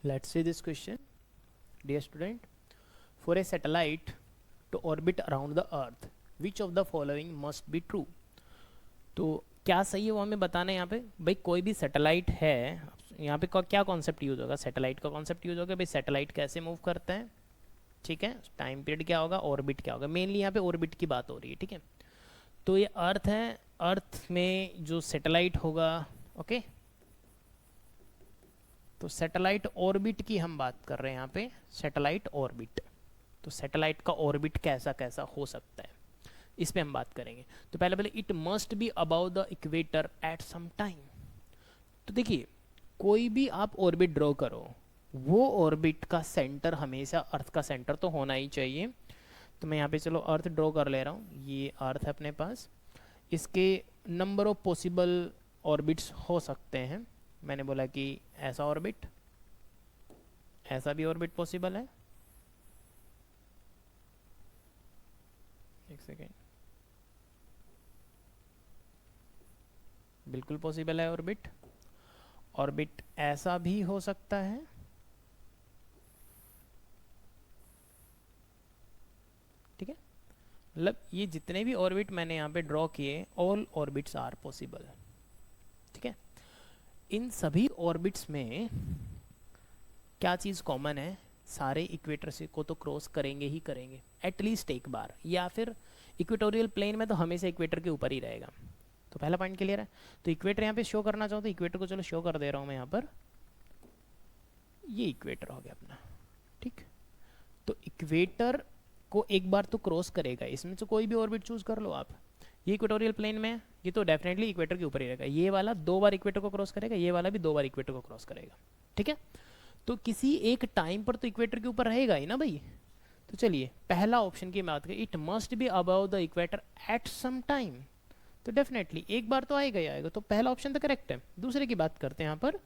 Let's see this question. Dear student, for a satellite to orbit around the earth, which of the following must be true? तो क्या सही है वो हमें बताना है यहाँ पे। भाई कोई भी सैटेलाइट है, यहाँ पे क्या कॉन्सेप्ट यूज होगा, सैटेलाइट का कॉन्सेप्ट यूज होगा। भाई सैटेलाइट कैसे मूव करते हैं, ठीक है, टाइम पीरियड क्या होगा, ऑर्बिट क्या होगा। मेनली यहाँ पे ऑर्बिट की बात हो रही है, ठीक है। तो ये अर्थ है, अर्थ में जो सैटेलाइट होगा, ओके, तो सैटेलाइट ऑर्बिट की हम बात कर रहे हैं यहाँ पे, सैटेलाइट ऑर्बिट। तो सैटेलाइट का ऑर्बिट कैसा कैसा हो सकता है, इस पे हम बात करेंगे। तो पहले it must be about the equator at some time. तो देखिए कोई भी आप ऑर्बिट ड्रॉ करो, वो ऑर्बिट का सेंटर हमेशा अर्थ का सेंटर तो होना ही चाहिए। तो मैं यहाँ पे चलो अर्थ ड्रॉ कर ले रहा हूँ, ये अर्थ है अपने पास। इसके नंबर ऑफ पॉसिबल ऑर्बिट्स हो सकते हैं। मैंने बोला कि ऐसा ऑर्बिट, ऐसा भी ऑर्बिट पॉसिबल है। एक सेकेंड, बिल्कुल पॉसिबल है ऑर्बिट। ऑर्बिट ऐसा भी हो सकता है, ठीक है। मतलब ये जितने भी ऑर्बिट मैंने यहाँ पे ड्रॉ किए, ऑल ऑर्बिट्स आर पॉसिबल, ठीक है। इन सभी ऑर्बिट्स में क्या चीज़ कॉमन है, सारे इक्वेटर से को तो क्रॉस करेंगे ही करेंगे एटलीस्ट एक बार, या फिर इक्वेटोरियल प्लेन में तो हमेशा इक्वेटर के ऊपर ही रहेगा। तो पहला पॉइंट क्लियर है। तो इक्वेटर यहाँ पे शो करना चाहूँ तो इक्वेटर को चलो शो कर दे रहा हूँ मैं यहाँ पर, ये इक्वेटर हो गया अपना, ठीक। तो इक्वेटर को एक बार तो क्रॉस करेगा, इसमें से कोई भी ऑर्बिट चूज कर लो आप। ये इक्वेटोरियल प्लेन में है, ये तो डेफिनेटली इक्वेटर के ऊपर ही रहेगा। ये वाला 2 बार इक्वेटर को क्रॉस करेगा, ये वाला भी 2 बार इक्वेटर को क्रॉस करेगा, ठीक है। तो किसी एक टाइम पर तो इक्वेटर के ऊपर रहेगा ही ना भाई। तो चलिए पहला ऑप्शन की बात करें, it must be about the equator at some time. तो डेफिनेटली एक बार तो आएगा ही आएगा, तो पहला ऑप्शन तो करेक्ट है। दूसरे की बात करते हैं यहाँ पर,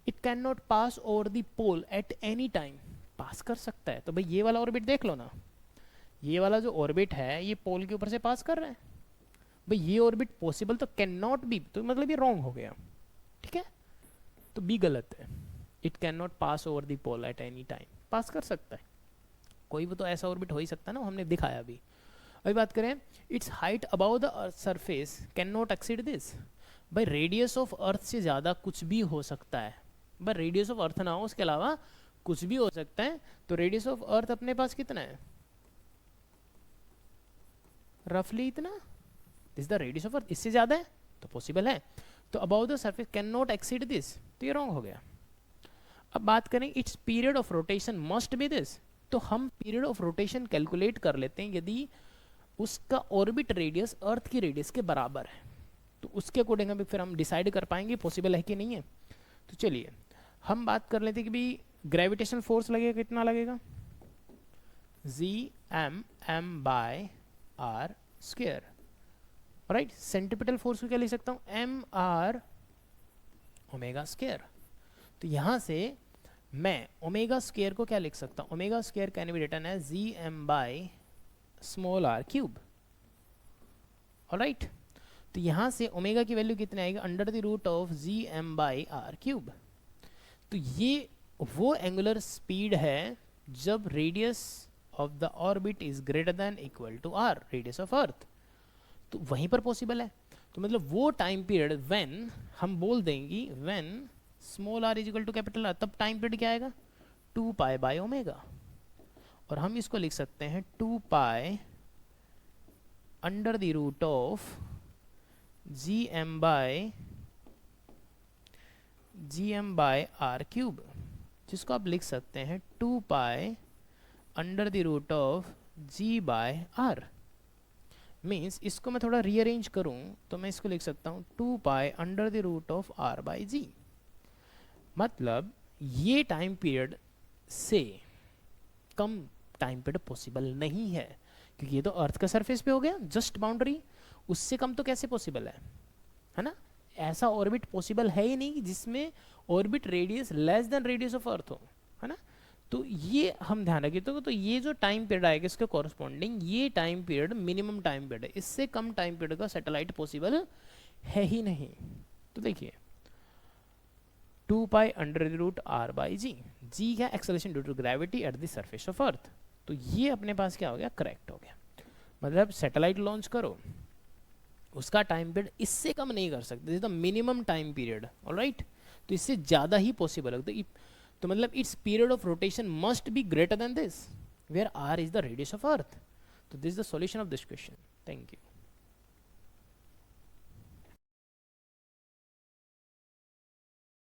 it can not pass over the pole at any time. Pass कर सकता है, तो भाई ये वाला ऑर्बिट देख लो ना, ये वाला जो ऑर्बिट है ये पोल के ऊपर से पास कर रहा है। भाई ये ऑर्बिट पॉसिबल तो कैन नॉट बी, तो मतलब ये रॉन्ग हो गया, ठीक है। तो बी गलत है, it can not pass over the pole at any time. Pass कर सकता है, कोई भी तो ऐसा ऑर्बिट हो ही सकता है ना, हमने दिखाया अभी। अभी बात करें, it's height about the earth surface can not exceed this. भाई रेडियस ऑफ अर्थ से ज़्यादा कुछ भी हो सकता है, भाई रेडियस ऑफ अर्थ ना हो उसके अलावा कुछ भी हो सकता है। तो रेडियस ऑफ अर्थ अपने पास कितना है, रफली इतना, दिस द रेडियस ऑफ अर्थ, इससे ज़्यादा है तो पॉसिबल है। तो about the surface can not exceed this, तो ये रॉन्ग हो गया। अब बात करें, it's period of rotation must B this. तो हम पीरियड ऑफ रोटेशन कैलकुलेट कर लेते हैं यदि उसका ऑर्बिट रेडियस अर्थ की रेडियस के बराबर है, तो उसके अकॉर्डिंग अभी फिर हम डिसाइड कर पाएंगे पॉसिबल है कि नहीं है। तो चलिए हम बात कर लेते हैं कि भाई ग्रेविटेशनल फोर्स लगेगा, कितना लगेगा, Gm/m/r²। राइट, सेंट्रीपिटल फोर्स को क्या लिख सकता हूँ, mr⍵²। तो यहां से मैं ओमेगा स्क्वायर को क्या लिख सकता हूँ, omega square can be written as Gm/r³। Alright, तो यहां से ओमेगा की वैल्यू कितनी आएगी, √of Gm/r³। तो ये वो एंगुलर स्पीड है जब radius of the orbit is greater than equal to r, radius of earth. तो वहीं पर पॉसिबल है। तो मतलब वो टाइम पीरियड व्हेन हम बोल देंगे when small r is equal to capital R, तब टाइम पीरियड क्या आएगा, 2π/ω। और हम इसको लिख सकते हैं 2π √of Gm/r³, जिसको आप लिख सकते हैं 2π √of G/r। मीन्स इसको मैं थोड़ा रीअरेंज करूं तो मैं इसको लिख सकता हूं 2π √of r/g। मतलब ये टाइम पीरियड से कम टाइम पीरियड पॉसिबल नहीं है, क्योंकि ये तो अर्थ का सरफेस पे हो गया, जस्ट बाउंड्री, उससे कम तो कैसे पॉसिबल है ना। ऐसा ऑर्बिट पॉसिबल है ही नहीं जिसमें orbit radius less than radius of अर्थ हो, है ना। तो ये हम ध्यान रखें। तो ये जो टाइम पीरियड आएगा इसके कॉरस्पॉन्डिंग, ये time period minimum time period है, इससे कम टाइम पीरियड का सैटेलाइट पॉसिबल है ही नहीं। तो देखिए 2π √r/g, जी क्या, acceleration due to gravity at the surface of earth. तो ये अपने पास क्या हो गया, करेक्ट हो गया। मतलब सैटेलाइट लॉन्च करो, उसका टाइम पीरियड इससे कम नहीं कर सकते, this is the minimum time period, alright. तो इससे ज़्यादा ही पॉसिबल है, तो मतलब it's period of rotation must be greater than this, where R is the radius of earth. तो this is the solution of this question. Thank you.